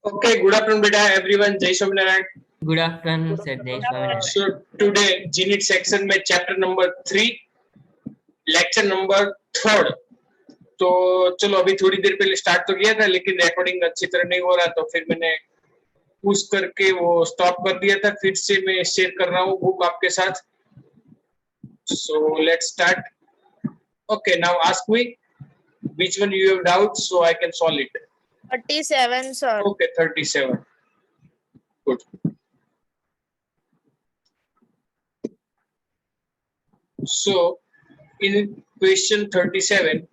Okay, good afternoon, beta, everyone. Jai Swaminarayan. Good afternoon, sir. Jai Swaminarayan. So today, GNIT section में chapter number 3, lecture number 3. तो चलो अभी थोड़ी देर पहले start तो किया था, लेकिन रिकॉर्डिंग अच्छी तरह नहीं हो रहा, तो फिर मैंने पुश करके वो स्टॉप कर दिया था. फिर से मैं शेयर कर रहा हूँ बुक आपके साथ. So let's start. Okay, now ask me which one you have doubt, so I can solve it. 37, sir. Okay, 37. Good. So, in question 37,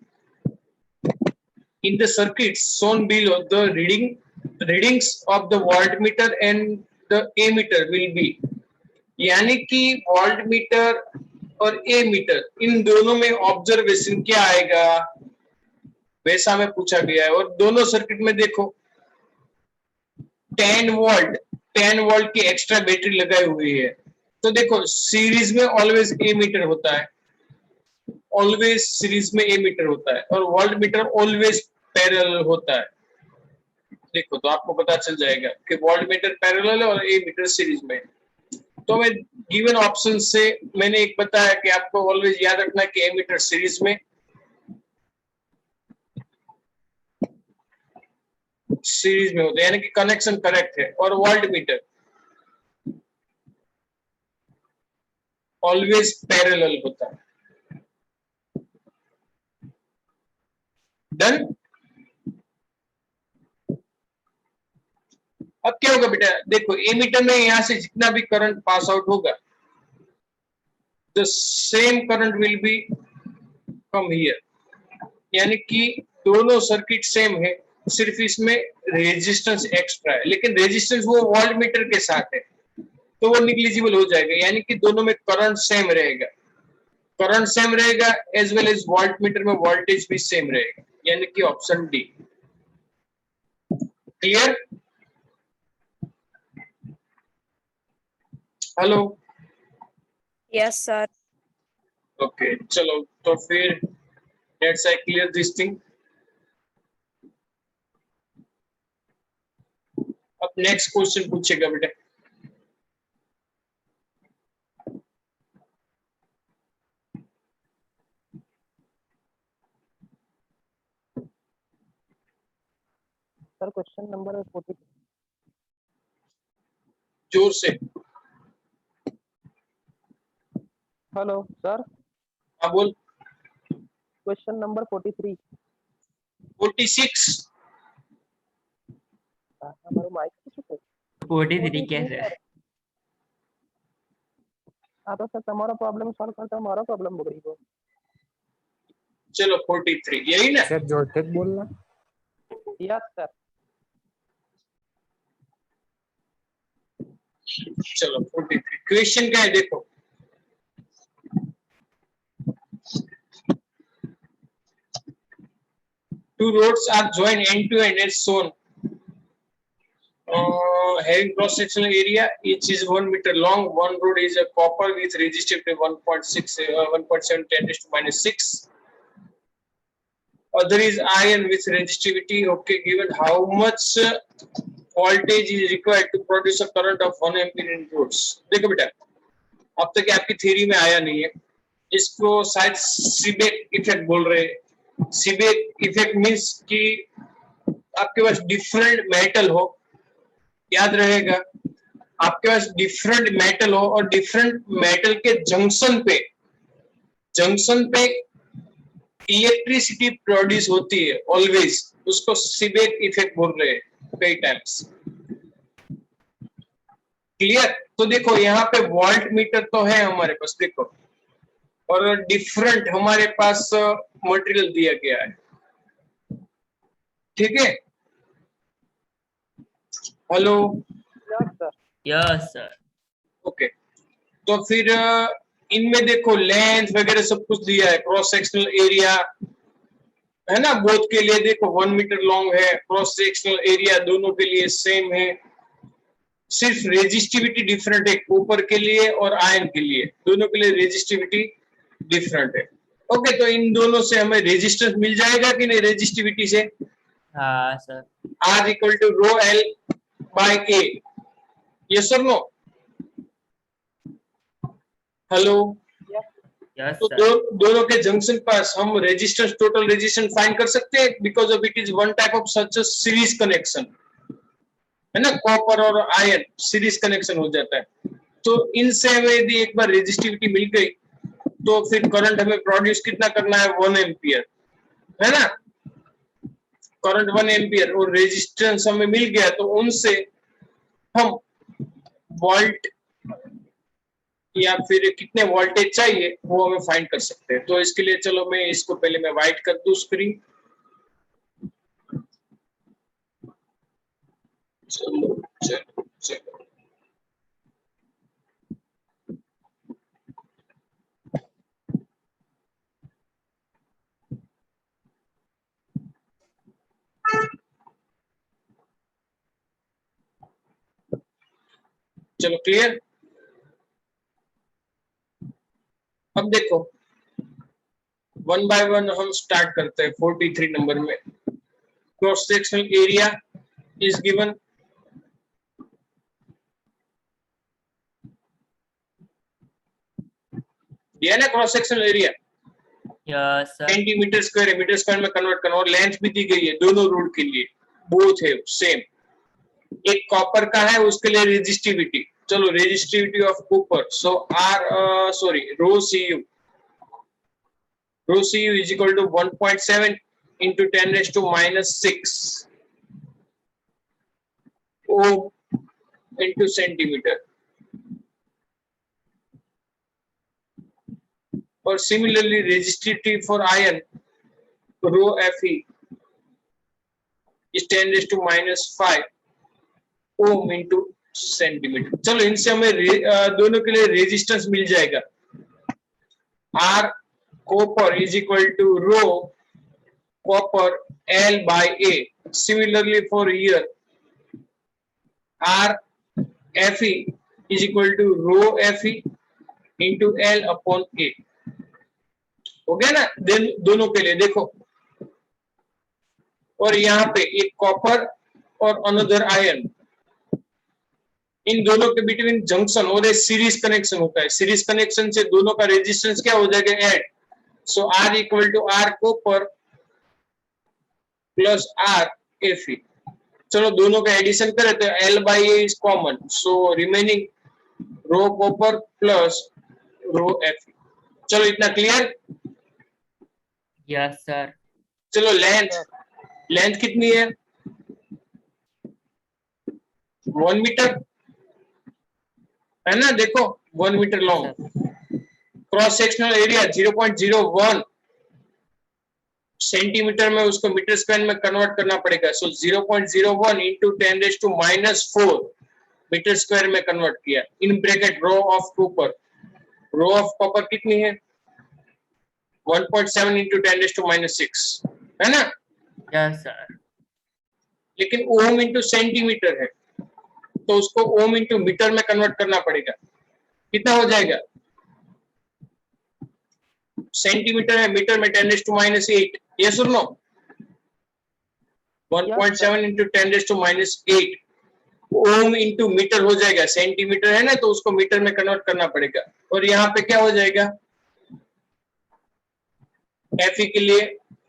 in the circuits shown below, the readings of the voltmeter and the ammeter will be. यानी कि voltmeter और ammeter इन दोनों में observation क्या आएगा, वैसा में पूछा गया है. और दोनों सर्किट में देखो 10 वोल्ट की एक्स्ट्रा बैटरी लगाई हुई है. तो देखो सीरीज में ऑलवेज एमीटर होता है, ऑलवेज सीरीज में एमीटर होता है, और वोल्ट मीटर ऑलवेज पैरेलल होता है. देखो तो आपको पता चल जाएगा कि वोल्ट मीटर पैरेलल है और एमीटर सीरीज में. तो मैं गिवन ऑप्शन से मैंने एक बताया कि आपको ऑलवेज याद रखना है कि एमीटर सीरीज में, होता है, यानी कि कनेक्शन करेक्ट है. और वोल्ट मीटर ऑलवेज पैरेलल होता है. डन. अब क्या होगा बेटा, देखो एमीटर में यहां से जितना भी करंट पास आउट होगा, the same current will be come here. यानी कि दोनों सर्किट सेम है, सिर्फ इसमें रेजिस्टेंस एक्स्ट्रा है, लेकिन रेजिस्टेंस वो वोल्ट मीटर के साथ है, तो वो निग्लिजिबल हो जाएगा. यानी कि दोनों में करंट सेम रहेगा, as well as volt metre में वोल्टेज भी सेम रहेगा. यानी कि option D. Clear? Hello. Yes, sir. Okay, चलो तो फिर let's I clear this thing. अब नेक्स्ट क्वेश्चन पूछेगा बेटा. Sir question number 42. जोर से. हेलो सर, हाँ बोल. Question number 43. 46. हमारे माइक पे छुपे 43 कैसे? हाँ तो सर तुम्हारा प्रॉब्लम सॉल्व करता हमारा प्रॉब्लम बगड़ी को. चलो 43 यही ना. सर जोरदार बोलना. Yes sir. चलो 43 क्वेश्चन क्या है देखो. Two roads are joined end to end as shown. Having cross sectional area, each is 1 meter long. One road is a copper with resistivity 1.7 10⁻⁶. Other is iron with resistivity. Okay, given how much voltage is required to produce a current of 1 ampere in roads. देखो बेटा, अब तक आपकी theory में आया नहीं है, इसको शायद सीबेक इफेक्ट बोल रहे हैं. सीबेक इफेक्ट मींस कि आपके पास डिफरेंट मेटल हो, याद रहेगा, आपके पास डिफरेंट मेटल हो और डिफरेंट मेटल के जंक्शन पे इलेक्ट्रिसिटी प्रोड्यूस होती है ऑलवेज, उसको सीबेक इफेक्ट बोल रहे हैं कई टाइम्स. क्लियर? तो देखो यहाँ पे वोल्ट मीटर तो है हमारे पास, देखो, और डिफरेंट हमारे पास मटेरियल दिया गया है. ठीक है. Hello. Yes sir. Yes sir. Okay, तो फिर इनमें देखो लेंथ वगैरह सब कुछ दिया है, क्रॉस सेक्शनल एरिया है ना, बोथ के लिए देखो 1 मीटर लॉन्ग है, क्रॉस सेक्शनल एरिया दोनों के लिए सेम है, सिर्फ रेजिस्टिविटी डिफरेंट है, कॉपर के लिए और आयरन के लिए, दोनों के लिए रेजिस्टिविटी डिफरेंट है. ओके, तो इन दोनों से हमें रेजिस्टेंस मिल जाएगा कि नहीं रेजिस्टिविटी से? हाँ sir. R equal to rho L by A, yes और नो? हेलो, Yes, तो sir. दोनों के जंक्शन पास हम रेजिस्टेंस, टोटल रेजिस्टेंस फाइंड कर सकते हैं, because of it is one type of such a series connection, है ना? कॉपर और आयन सीरीज कनेक्शन हो जाता है। तो इनसे हमें यदि एक बार रेजिस्टिविटी मिल गई तो फिर करंट हमें प्रोड्यूस कितना करना है, 1 एम्पियर, है ना? करंट 1 एम्पियर और रेजिस्टेंस हमें मिल गया तो उनसे हम वोल्ट या फिर कितने वोल्टेज चाहिए वो हमें फाइंड कर सकते हैं। तो इसके लिए चलो मैं इसको पहले मैं वाइट कर दूं स्क्रीन। चलो चलो चलो, चलो क्लियर। अब देखो 1 बाय 1 हम स्टार्ट करते हैं 43 नंबर में। Cross sectional area is given, दिया ना cross sectional area Yes, sir. Centimetre square है, मीटर स्क्वायर में कन्वर्ट करना, और लेंथ भी दी गई है दोनों रोड के लिए, बोथ है सेम। एक कॉपर का है उसके लिए रेजिस्टिविटी, चलो resistivity of copper, so R sorry rho cu is equal to 1.7 into 10 raised to minus 6 ohm into centimeter. Or similarly resistivity for iron rho Fe is 10 raised to minus 5 ohm into centimeter. चलो इनसे हमें दोनों के लिए resistance मिल जाएगा। R copper is equal to rho copper L by A. Similarly for here R Fe is equal to rho Fe into L upon A. हो गया ना दोनों के लिए? देखो, और यहाँ पे एक कॉपर और अनदर आयन, इन दोनों के बिटवीन जंक्शन और एक सीरीज कनेक्शन होता है। सीरीज कनेक्शन से दोनों का रेजिस्टेंस क्या हो जाएगा, add. So R equal to R copper plus R Fe। चलो दोनों का एडिशन करें तो L by A is common, so remaining rho copper plus rho Fe। चलो इतना क्लियर। Yes, sir. चलो लेंथ कितनी है, 1 मीटर है ना? देखो 1 metre long. Cross sectional area 0.01 centimetre में उसको मीटर स्क्वायर में कन्वर्ट करना पड़ेगा, so 0.01 into 10 raise to minus 4 metre square में कन्वर्ट किया। In bracket rho of copper, rho of copper कितनी है, 1.7 इंटू 10 रेज़ टू माइनस 6, है ना? Yes, sir. लेकिन ओम इंटू सेंटीमीटर है तो उसको ओम इंटू मीटर में कन्वर्ट करना पड़ेगा। कितना हो जाएगा, सेंटीमीटर है, मीटर में 10 रेज़ टू माइनस 8, यस और no? 1.7 into 10 raise to minus 8 ohm into metre हो जाएगा। सेंटीमीटर है ना तो उसको मीटर में कन्वर्ट करना पड़ेगा। और यहाँ पे क्या हो जाएगा, Fe के लिए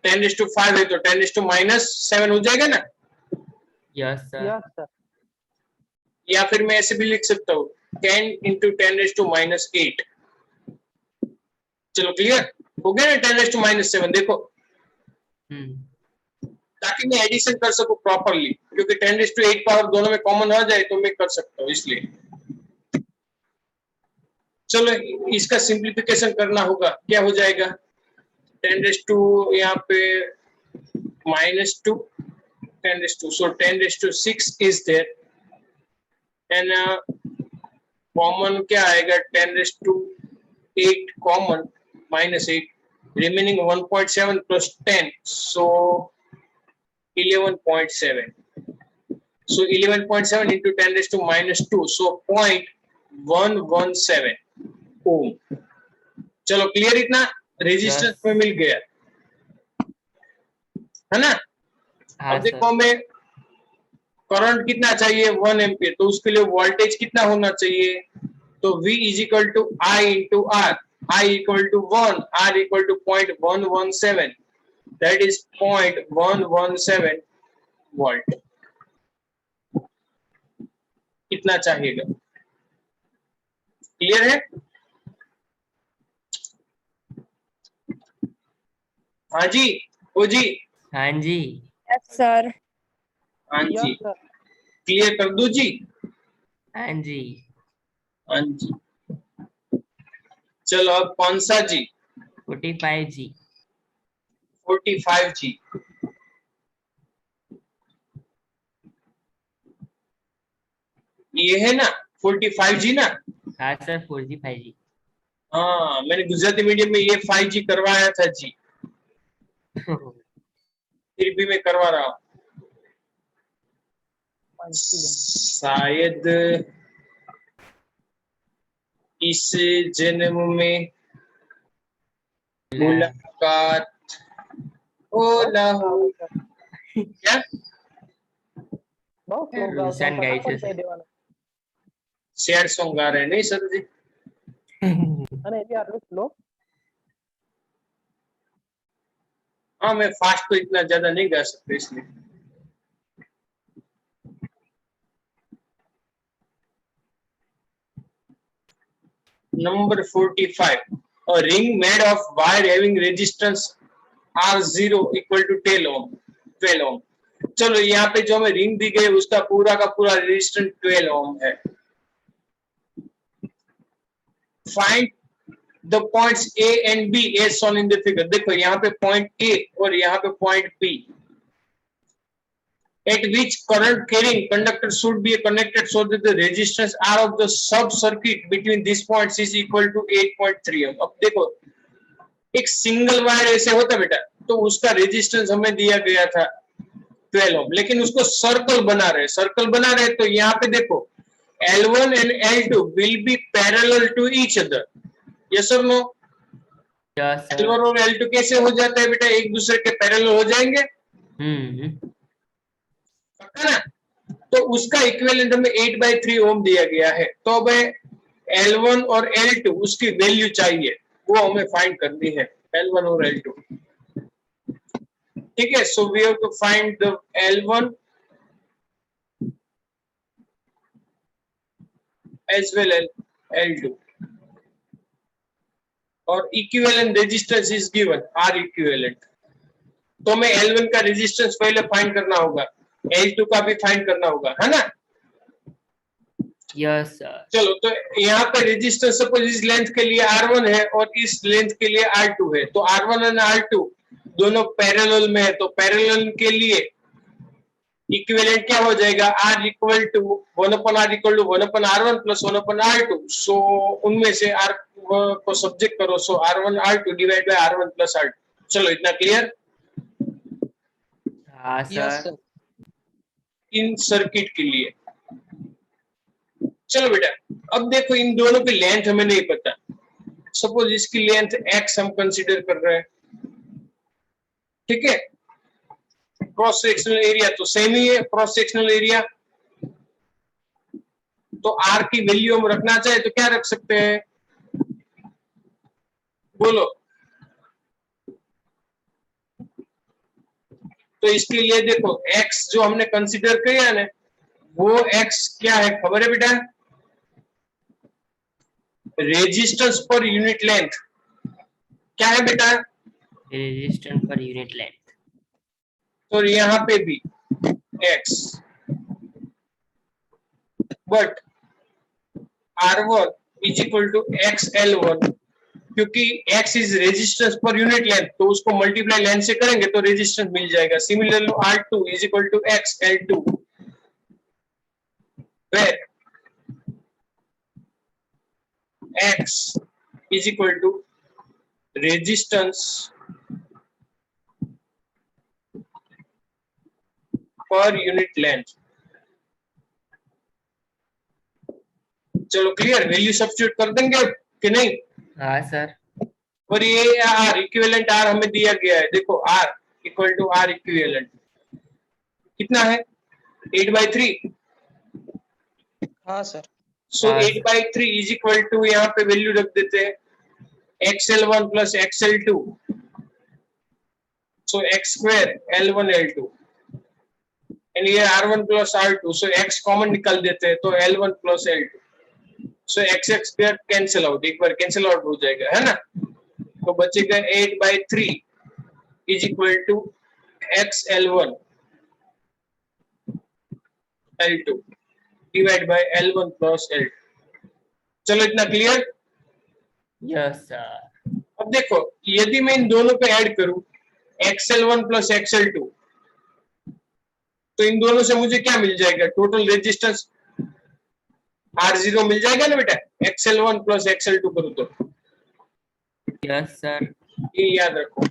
10 रेज़ टू 5 है तो 10 रेज़ टू माइनस 7 हो जाएगा ना? Yes, sir. Yes, sir. या फिर मैं ऐसे भी लिख सकता हूँ 10 इंटू 10 रेज़ टू माइनस 8। चलो क्लियर हो गया ना, 10 रेज़ टू माइनस 7। देखो ताकि मैं एडिशन कर सकूं प्रॉपरली, क्योंकि 10 रेज़ टू 8 पावर दोनों में कॉमन आ जाए तो मैं कर सकता हूँ, इसलिए। चलो इसका सिंप्लीफिकेशन करना होगा, क्या हो जाएगा, 10 रेज़ टू यहाँ पे minus 2, 10 raise to, so 10 raise to 6 is there, and common क्या आएगा, 10 raise to 8 common minus 8, remaining 1.7 plus 10, so 11.7. So 11.7 into 10 raised to minus 2, so 0.117 ohm. चलो क्लियर, इतना रेजिस्टेंस में मिल गया है ना? हाँ, अब देखो हमें करंट कितना चाहिए 1 एम्पियर, तो उसके लिए वोल्टेज कितना होना चाहिए, तो V is equal to I into R, I equal to 1, R equal to 0.117, that is 0.117 volt. कितना चाहिएगा, क्लियर है? हाँ जी, ओ जी, हाँ जी, Yes, sir. हाँ यस जी, सर। क्लियर कर दो जी, हाँ जी, हाँ जी। चलो अब कौन सा जी, 45 जी, 45 जी, ये है ना 45 जी ना? हाँ सर 4G 5G। हाँ, मैंने गुजराती मीडियम में ये 5G करवाया था जी, फिर भी मैं करवा रहा हूँ। शायद इस जन्म में मुलाकात हो ना हो। क्या બહુ સ્લો ગાઓ છો, रोशन गाई ફટાફટ છે કહી દેવાનું. सैड सॉन्ग गा रहे हैं नहीं सर जी? અને એ બી આટલું સ્લો. हाँ, मैं फास्ट तो इतना ज्यादा नहीं गा सकता इसलिए। Number 45, a ring made of wire having resistance R0 equal to 12 ohm, 12 ohm। चलो यहाँ पे जो हमें रिंग दी गई उसका पूरा का पूरा रेजिस्टेंस 12 ओम है। Find the points A and B as shown in the figure. देखो यहाँ पे पॉइंट ए और यहाँ पे point B, at which current carrying conductor should be connected so that the resistance R of the sub circuit between these points is equal to 8.3 ohm। अब देखो एक single wire ऐसे होता बेटा, तो उसका रेजिस्टेंस हमें दिया गया था 12 ओम, लेकिन उसको सर्कल बना रहे, सर्कल बना रहे, तो यहाँ पे देखो L1 and L2 will be parallel to each other, yes or no? Yes sir. L1 और L2 कैसे हो जाता है बेटा, एक दूसरे के पैरेलल हो जाएंगे, पक्का ना? तो उसका इक्विवेलेंट हमें 8/3 ओम दिया गया है, तो अब L1 और L2 उसकी वैल्यू चाहिए, वो हमें फाइंड करनी है, L1 और L2। ठीक है, so we have to find the L1 as well as L2 और equivalent resistance is given R equivalent. तो हमें L1 का रेजिस्टेंस पहले फाइंड करना होगा, L2 का भी फाइंड करना होगा, है ना? Yes sir. चलो, तो यहाँ पे रेजिस्टेंस सपोज इस लेंथ के लिए R1 है और इस लेंथ के लिए R2 है, तो R1 और R2 दोनों पैरेलल में है, तो पैरेलल के लिए इक्विवेलेंट क्या हो जाएगा, R equal to 1/R equal to 1/R1 plus 1/R2। So उनमें से R को सब्जेक्ट करो, सो R1 R2 divide by R1 plus R2। चलो, इतना क्लियर? हाँ सर। इन सर्किट के लिए। चलो बेटा, अब देखो इन दोनों की लेंथ हमें नहीं पता, सपोज इसकी लेंथ x हम कंसीडर कर रहे हैं, ठीक है? क्रॉस सेक्शनल एरिया तो सेम ही है, क्रॉस सेक्शनल एरिया, तो r की वैल्यू हम रखना चाहे तो क्या रख सकते हैं, बोलो? तो इसके लिए देखो x जो हमने कंसीडर किया ना, वो x क्या है खबर है बेटा, रेजिस्टेंस पर यूनिट लेंथ। क्या है बेटा? Resistance per unit length. तो यहाँ पे भी x, but R1 is equal to XL1, क्योंकि x is resistance per unit length, तो उसको मल्टीप्लाई लेंथ से करेंगे तो रेजिस्टेंस मिल जाएगा। Similarly R2 is equal to XL2, where x is equal to resistance per unit length। चलो clear, value substitute कर देंगे अब कि नहीं? हाँ सर। और ये R इक्विवेलेंट R हमें दिया गया है, देखो R equal to R equivalent कितना है, 8/3। हाँ सर। सो हाँ, 8/3 इज इक्वल टू, यहाँ पे वैल्यू रख देते हैं XL1 plus XL2, so x square L1 L2, and ये R1 प्लस R2, सो x कॉमन निकाल देते हैं तो L1 प्लस L2, सो x स्क्वायर कैंसिल आउट, एक बार कैंसिल आउट हो जाएगा, है ना। तो बचेगा 8/3 is equal to XL1 L2 divide by L1 plus L2। चलो इतना क्लियर। yes sir, अब देखो, यदि मैं इन दोनों पे ऐड करूं XL1 प्लस XL2, तो इन दोनों से मुझे क्या मिल जाएगा, टोटल रेजिस्टेंस R0 मिल जाएगा ना बेटा, XL1 प्लस XL2 करूं तो। yes sir, ये याद रखो,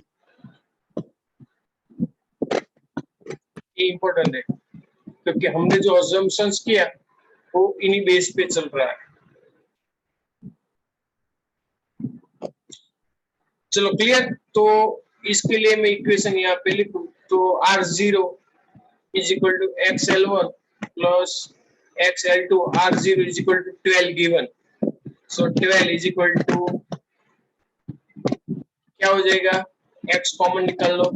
ये इंपॉर्टेंट है, क्योंकि हमने जो अजम्पशंस किया वो इन्हीं बेस पे चल रहा है। चलो क्लियर। तो इसके लिए मैं इक्वेशन यहाँ पे लिखूं तो R0 is equal to XL1 plus XL2, R0 is equal to 12 given, so 12 is equal to क्या हो जाएगा, x कॉमन निकाल लो,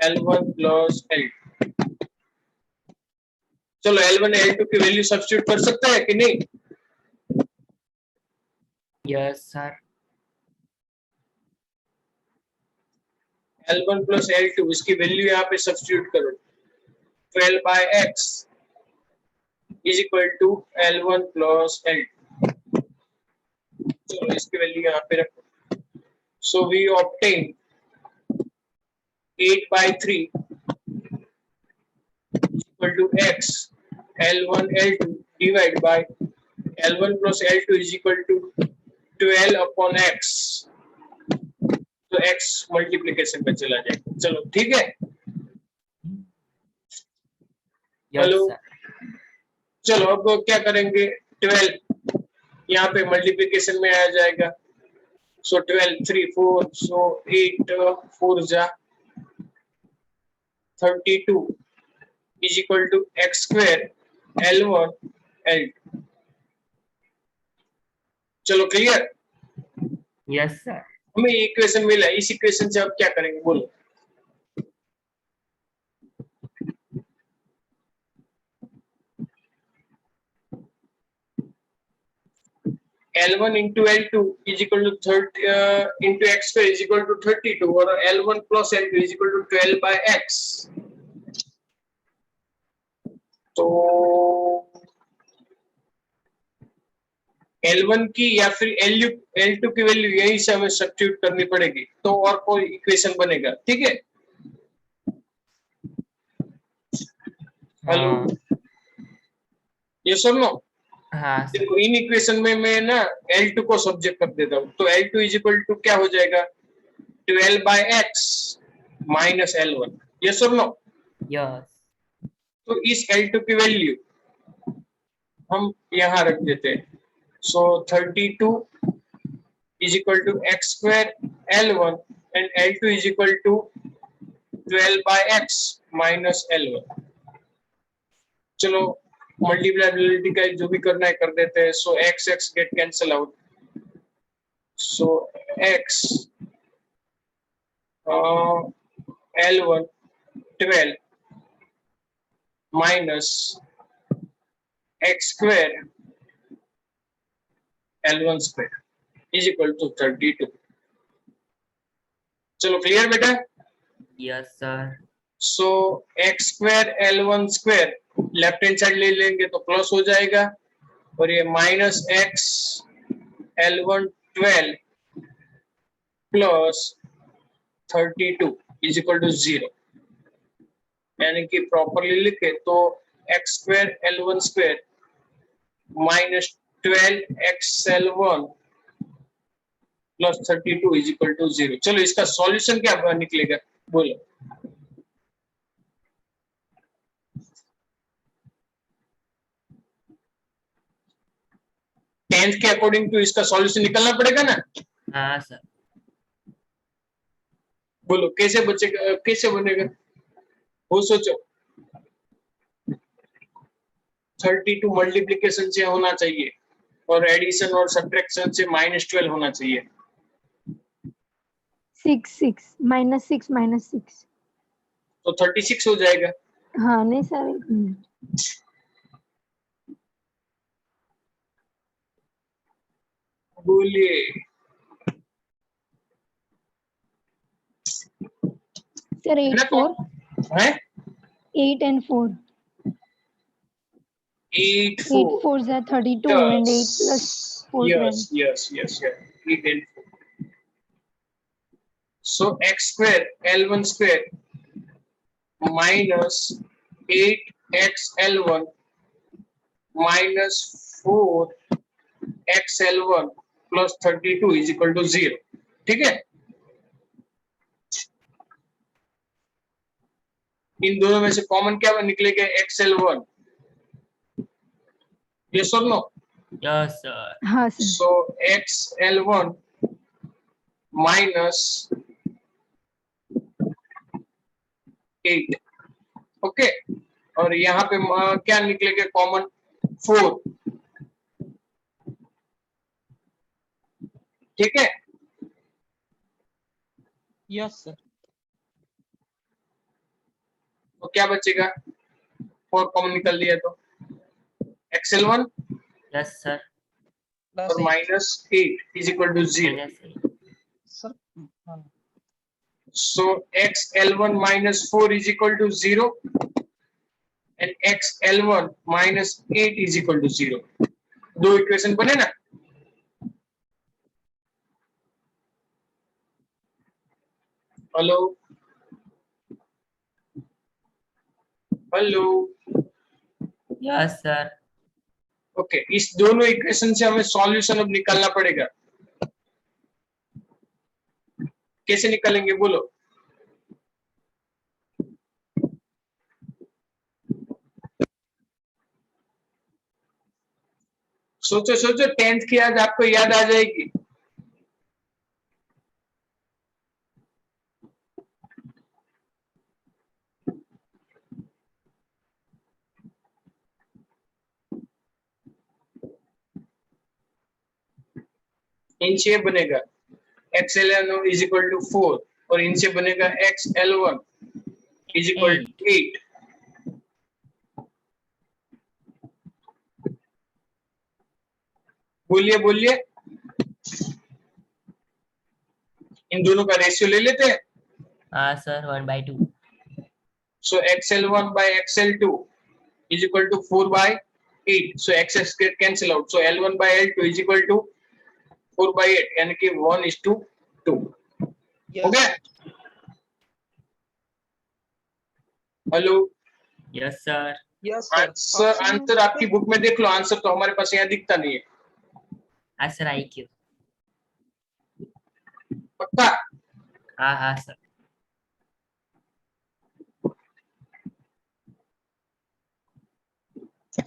L1 प्लस L2। चलो L1 L2 की वैल्यू सब्स्टिट्यूट कर सकते हैं कि नहीं, yes sir, L1 plus L2 इसकी वैल्यू यहाँ पे सब्स्टिट्यूट करो, 12/x is equal to L1 plus L2। चलो इसकी वैल्यू यहाँ पे रखो, so we obtain 8/3 equal to x L1 L2 divide by L1 plus L2 is equal to 12 upon x, तो x मल्टीप्लिकेशन में चला जाएगा। चलो ठीक है, yes हेलो। sir, चलो अब क्या करेंगे, 12 यहाँ पे मल्टीप्लिकेशन में आ जाएगा, सो 12 3 4, सो 8 4 जा 32 is equal to x square L1 L2। चलो क्लियर, yes sir, हमें इक्वेशन मिला, इस इक्वेशन से अब क्या करेंगे बोलो। L1 into L2 is equal to 30 into x square is equal to 32, और L1 plus L2 is equal to 12/x। तो L1 की या फिर L2 की वैल्यू यही से हमें सब्स्टिट्यूट करनी पड़ेगी, तो और कोई इक्वेशन बनेगा, ठीक है। हेलो, हाँ ये सुन लो, हाँ sir, देखो इन इक्वेशन में मैं ना L2 को सब्जेक्ट कर देता हूँ, तो L2 इज इक्वल टू क्या हो जाएगा, 12/x माइनस L1, ये सुन लो। yes, तो इस L2 की वैल्यू हम यहाँ रख देते हैं, so 32 is equal to x square L1 and L2 is equal to 12/x minus L1। चलो मल्टीप्लाइबिलिटी का जो भी करना है कर देते हैं, so x get cancel out, so x L1 12 minus x square L1 square is equal to 32। चलो क्लियर बेटा। yes sir, so x square L1 square left hand side ले लेंगे तो प्लस हो जाएगा, और ये minus x L1 12 plus 32 is equal to 0, यानी कि प्रॉपरली लिखे तो x square L1 square minus 12x L1 plus 32 is equal to 0। चलो इसका सॉल्यूशन क्या निकलेगा बोलो। टेंथ के अकॉर्डिंग टू इसका सॉल्यूशन निकलना पड़ेगा ना, हाँ sir, बोलो कैसे बचेगा, कैसे बनेगा, वो सोचो। 32 मल्टीप्लिकेशन से होना चाहिए और एडिशन और सब्ट्रैक्शन से -12 होना चाहिए। 6 -6 तो 36 हो जाएगा। हाँ नहीं सर, एक मिनट। बोलिए। सर 8 4 है 8 and 4 8 8 4 4s are 32 and 8 plus 4 yes 8 and 4. So x square L1 square minus 8x L1 minus 4x L1 plus 32 is equal to 0. ठीक है, इन दोनों में से कॉमन क्या निकलेगा? XL1। yes or no? Yes, sir. हाँ sir. So XL1 minus 8, okay, और यहाँ पे क्या निकलेगा कॉमन? 4। ठीक है, यस सर। तो क्या बचेगा? 4 कॉमन निकल दिया तो XL1 Yes, sir. और -8 is equal to 0. -8. सर हाँ। So XL1 minus 4 is equal to 0 and XL1 minus 8 is equal to 0. दो इक्वेशन बने ना? Hello hello, Yes, sir. Okay, इस दोनों इक्वेशन से हमें सॉल्यूशन अब निकालना पड़ेगा। कैसे निकालेंगे बोलो? सोचो सोचो, 10th की आज आपको याद आ जाएगी। इनसे बनेगा XL1 इज इक्वल टू 4 और इनसे बनेगा XL1 इज इक्वल टू 8। बोलिए बोलिए, इन दोनों का रेशियो ले लेते हैं। हाँ sir, 1/2. So XL1 by XL2 is equal to 4 by 8. So XS get cancel out. So L1 by L2 is equal to 4 by 8, यानी कि 1:2. हो गया? Hello, Yes, sir. Yes answer answer आपकी बुक में देख लो, आंसर तो हमारे पास यहाँ दिखता नहीं है। हाँ सर, IQ. पक्का? हाँ हाँ सर.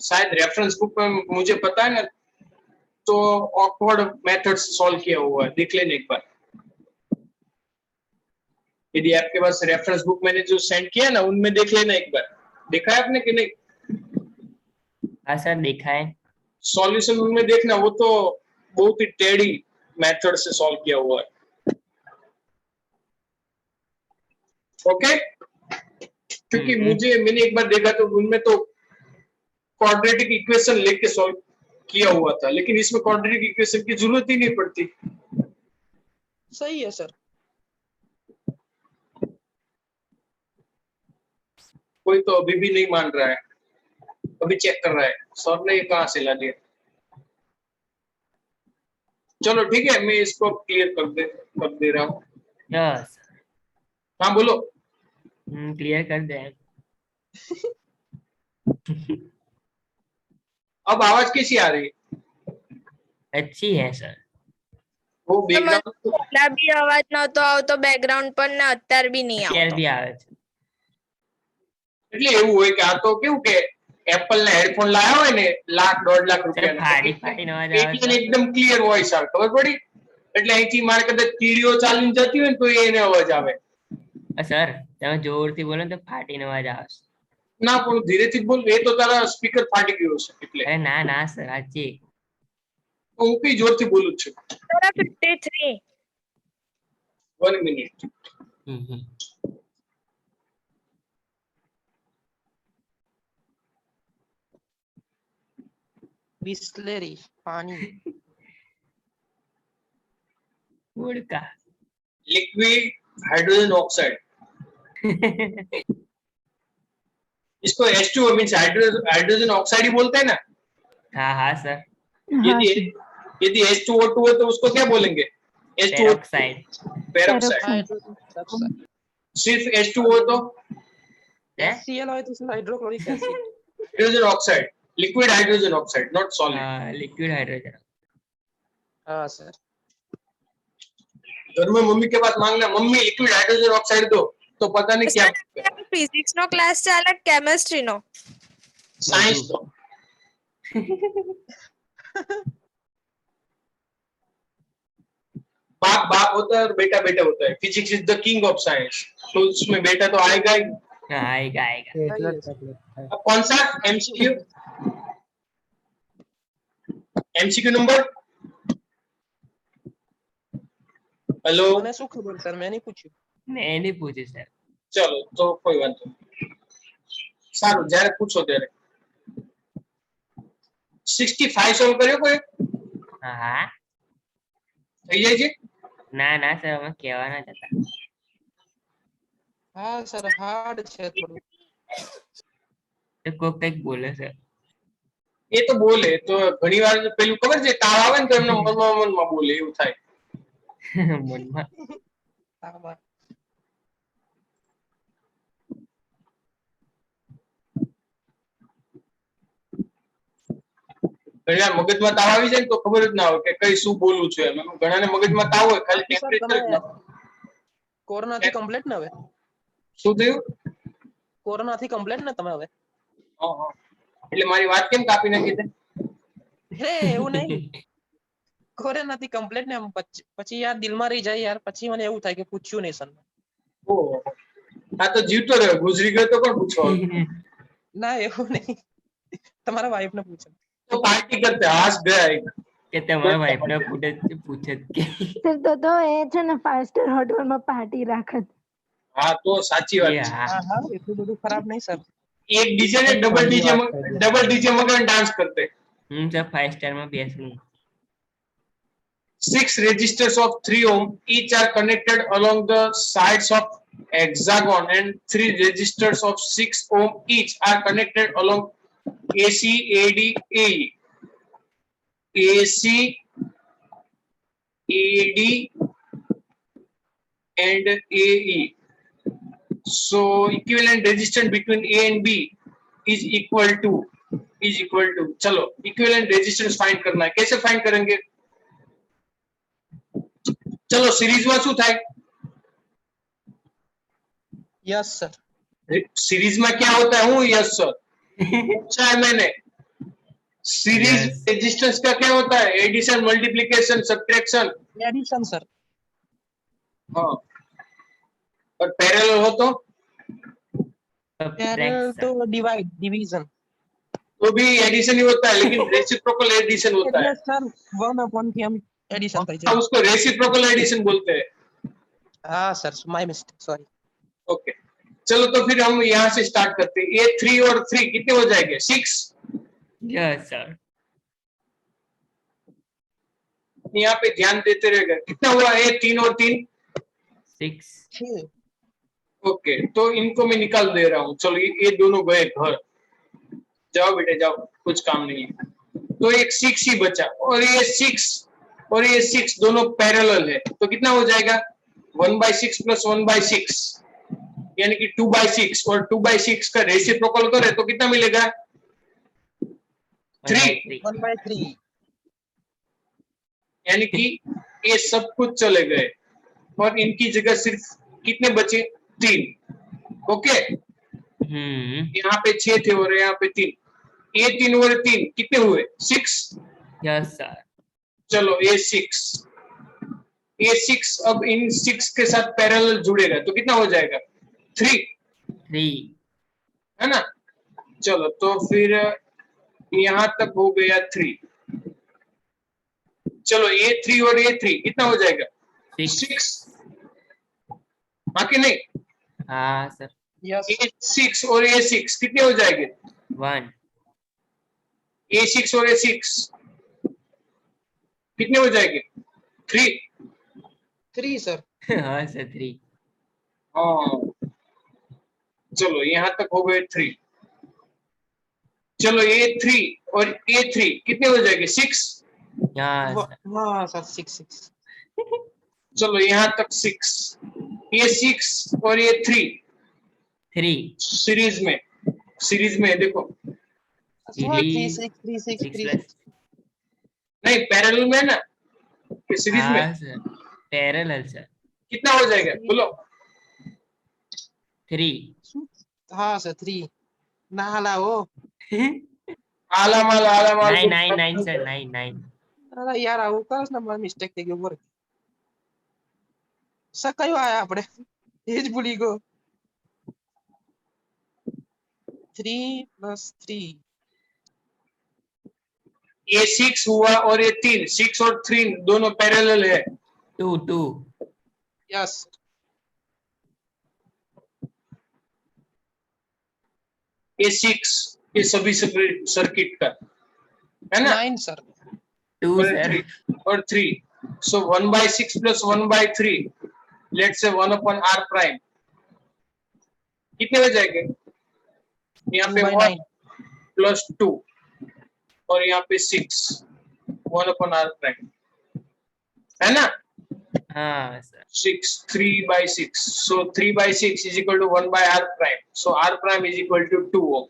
शायद रेफरेंस बुक में मुझे पता है ना, तो ऑकवर्ड मेथड से सॉल्व किया हुआ है, देख लेना एक बार। यदि आपके पास रेफरेंस बुक मैंने जो सेंड किया ना, उनमें देख लेना एक बार। देखा है आपने कि नहीं? हाँ सर, देखा है. सॉल्यूशन उनमें देखना, वो तो बहुत ही टेढ़ी मेथड से सॉल्व किया हुआ है। ओके, क्योंकि मैंने एक बार देखा तो उनमें तो क्वाड्रेटिक इक्वेशन लेके सॉल्व किया हुआ था, लेकिन इसमें क्वाड्रेटिक इक्वेशन की जरूरत ही नहीं पड़ती। सही है सर। कोई तो अभी भी नहीं मान रहा है, अभी चेक कर रहा है सर ने ये कहां से ला दिया। चलो ठीक है, मैं इसको क्लियर कर दे रहा हूँ। यस. हाँ बोलो। क्लियर कर दे. अब आवाज कैसी आ रही है? अच्छी है सर. वो बैकग्राउंड પહેલા બી અવાજ નહોતો આવતો બેકગ્રાઉન્ડ પર ને અત્યારે બી નહીં અત્યારે આવતો. બી આવે છે. એટલે એવું હોય કે આ તો કેવું કે એપલ ના હેડફોન લાયા હોય ને, $1,00,000-1.5 સર, રૂપિયા ફાડી ફાડીને અવાજ આવે એટલે છે. એકદમ ક્લિયર વોઇસ આવે, ખબર પડી? એટલે અહીંથી મારે કદાચ કીડીઓ ચાલીને જતી હોય ને તો એને અવાજ આવે। સર, તમે જોરથી બોલો ને તો ફાટીને અવાજ આવે છે. ના પણ ધીરેથી જ બોલ, એ તો તારા સ્પીકર ફાટી ગયો છે એટલે અરે ના ના સર સાચી. હું કઈ જોરથી બોલું જ છું. Sir, 53. 1 મિનિટ. હમ. बिस्लेरी पानी ઉડકા. लिक्विड हाइड्रोजन ऑक्साइड, इसको H2O मीन्स हाइड्रोजन ऑक्साइड ही बोलते हैं ना. हाँ हाँ सर. हाँ यदि यदि H2O2 है तो उसको क्या बोलेंगे? H2O, peroxide. पेरोक्साइड. हाइड्रोजन सिर्फ H2O तो HCl હોય તો hydrochloric acid hydrogen oxide, liquid hydrogen oxide, not solid. Liquid hydrogen. હા સર घर में मम्मी के पास मांगना, मम्मी लिक्विड हाइड्रोजन ऑक्साइड दो, तो पता नहीं क्या ફિઝિક્સ નો ક્લાસ ચાલે કેમેસ્ટ્રી નો? साइंस दो. बाप बाप होता है और बेटा बेटा होता है. Physics is the king of science, तो उसमें बेटा तो आएगा ही. हाँ आएगा आएगा. अब कौन सा एमसीक्यू? MCQ number, hello. મને શું ખબર સર મેં નહીં પૂછ્યું नहीं नहीं पूछे सर. चलो तो कोई बात नहीं. सारू, જ્યારે પૂછો ત્યારે 65 સોલ્વ કર્યો કોઈ? हाँ हाँ. થઈ જાય છે? ના ના સર અમે કહેવા ના જતા. હા સર હાર્ડ છે થોડું તો કોક કઈક બોલે સર. એ તો બોલે તો ઘણીવાર પેલું ખબર છે તાવ આવે ને તો એમને મનમાં બોલે એવું થાય. મનમાં. હા બસ ઘણીવાર મગજમાં તાવ આવી જાય ને તો ખબર જ ના હોય કે કઈ શું બોલવું છે. એમ ઘણાને મગજમાં તાવ હોય, ખાલી સર ટેમ્પરેચર જ તમે ના. કોરોનાથી કમ્પ્લીટ ને હવે શું થયું? કોરોનાથી કમ્પ્લીટ ને તમે હવે હા હા, એટલે મારી વાત કેમ કાપી નાખી તે? હે એવું નહીં કોરોનાથી કમ્પ્લીટ ને આમ પછી યાર દિલમાં રહી જાય યાર પછી મને એવું થાય કે પૂછ્યું નહીં સર ઓહો, આ તો જીવતો રહ્યો, ગુજરી ગયો તો કોણ પૂછવાનું? ના એવું નહીં તમારા વાઈફ ને પૂછો તો પાર્ટી કરતે હાસ ગયા એક. કે તમારા વાઈફ ને પૂછે જ કે સર તો એ છે ને 5 સ્ટાર હોટલમાં પાર્ટી રાખત. હા તો સાચી વાત છે. हाँ. હા હા એટલું બધું ખરાબ નહીં સર एक डीजे ने डबल डीजे मगन डांस करते. सर 5 स्टार में बेसू. 6 resistors of 3 ohm each are connected along the sides of hexagon and 3 resistors of 6 ohm each are connected along AC, AD, AE. AC, AD and AE. So equivalent resistance between A and B is equal to चलो equivalent resistance find करना है. कैसे find करेंगे? चलो series में શું થાય? Yes sir series में क्या होता है? हूँ यस सर, पूछा है मैंने. Series Yes. रेजिस्टेंस का क्या होता है? Addition, multiplication, subtraction. Addition sir हाँ, और पैरेलल हो तो तो डिवाइड डिवीजन तो भी एडिशन ही होता है, लेकिन रेसिप्रोकल एडिशन होता है. सर 1/1 થી આમ એડિશન થઈ हम જાય उसको रेसिप्रोकल एडिशन बोलते हैं. हाँ sir my mistake sorry okay, चलो तो फिर हम यहाँ से स्टार्ट करते हैं. ये 3 और 3 कितने हो जाएंगे? 6. Yes sir. यहाँ पे ध्यान देते रहेगा. कितना हुआ? ये 3 और 3. 6. ओके, तो इनको मैं निकाल दे रहा हूँ. चलो ये दोनों गए घर. जाओ बेटे जाओ, कुछ काम नहीं है. तो एक 6 ही बचा और ये 6 और ये 6 दोनों पैरेलल है. तो कितना हो जाएगा? 1/6 प्लस 1/6 यानी कि 2/6 और 2/6 का रेसिप्रोकल करे तो कितना मिलेगा? 3. 1/3 यानी कि ये सब कुछ चले गए और इनकी जगह सिर्फ कितने बचे? 3. ओके, यहाँ पे 6 थे और यहाँ पे 3. ये 3 और 3 कितने हुए? 6. Yes sir. चलो ये 6 अब इन 6 के साथ पैरेलल जुड़ेगा तो कितना हो जाएगा? 3 3. है ना. चलो तो फिर यहाँ तक हो गया 3। चलो A3 और A3 कितना हो जाएगा? 6। हाँ कि नहीं? हाँ सर। यस A6 और A6 कितने हो जाएंगे? 1 A6 और A6 कितने हो जाएंगे? 3। 3 सर। हाँ सर 3 हाँ चलो यहाँ तक हो गए 3। चलो A3 और A3 कितने हो जाएंगे? 6। हाँ सर हाँ सर 6 चलो यहाँ तक 6। A6 और A3 3 सीरीज में देखो, हाँ 3 3 6 3 6 6 3 प्लस नहीं पैरेलल में ना, कि सीरीज में हाँ सर पैरेलल सर कितना हो जाएगा बोलो? 3 हाँ सर 3 नाला हो। आला माल 9 9 सर 9 9 અરે યાર આવું કરસ ને મારી મિસ્ટેક થઈ ગઈ ઉપર સર કયો આયા આપણે એ જ ભૂલી ગયો 3 + 3 A6 हुआ और A3 6 और 3 दोनों पैरेलल है। 2 2 यस A6 ये सभी सर्किट का है ना? 9 सर 2 और सर 3 और 3 so 1/6 plus 1/3 let's say 1/r prime कितने हो जाएंगे? यहाँ पे 1 plus 2 और यहाँ पे 6 1/r prime है ना? हाँ sir 6 3/6 so 3/6 is equal to 1/r prime so r prime is equal to 2 ohm।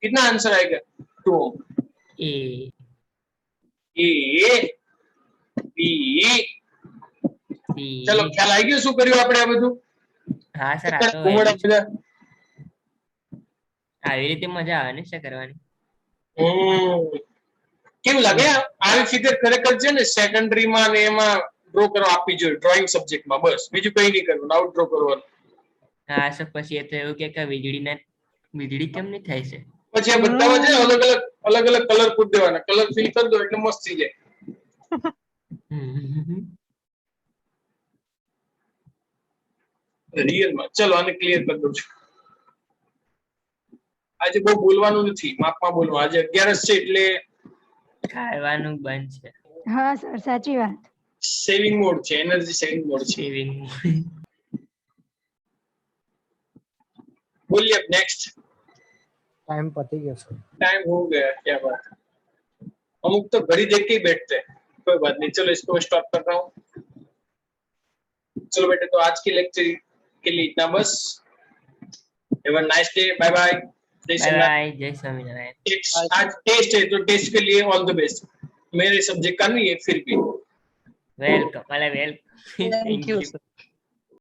कितना आंसर आएगा? 2 ohm। ए ए બી સી ચલો ખ્યાલ આવી ગયો શું કર્યું આપણે આ બધું? હા સર આ તો ઘુમડા બધા આવી રીતે મજા આવે ને સર કરવાની કેવું લાગે? આવી ફિગર ખરેખર છે ને સેકન્ડરી માં ને એમાં ડ્રો કરવા આપવી જોઈએ, ડ્રોઈંગ સબ્જેક્ટ માં, બસ બીજું કઈ નહીં કરવાનું, આઉટ ડ્રો કરવાનું। હા સર પછી એ તો એવું કે વીજળી કેમ નહીં થાય છે? પછી આ બધામાં છે ને અલગ અલગ કલર પૂરી દેવાના, કલર ફિલ કરી દો એટલે મસ્ત થઈ જાય। રિયલ માં ચલો આને ક્લિયર કરી દઉં છું। આજે બહુ બોલવાનું નથી, માપમાં બોલવાનું। આજે 11 છે એટલે ખાવાનું બંધ છે હા સર સાચી વાત સેવિંગ મોડ છે, એનર્જી સેવિંગ મોડ છે। સેવિંગ बोलिए अब नेक्स्ट। टाइम पति गया सर। टाइम हो गया, क्या बात है। अमुक तो घड़ी देख के ही बैठते हैं, कोई बात नहीं, चलो इसको स्टॉप कर रहा हूँ। चलो बेटे तो आज की लेक्चर के लिए इतना बस। Have a nice day, bye bye, जय श्री राम। बाय जय स्वामीनारायण। आज टेस्ट है तो टेस्ट के लिए ऑल द बेस्ट। मेरे सब्जेक्ट का नहीं है फिर भी welcome, welcome. Thank you sir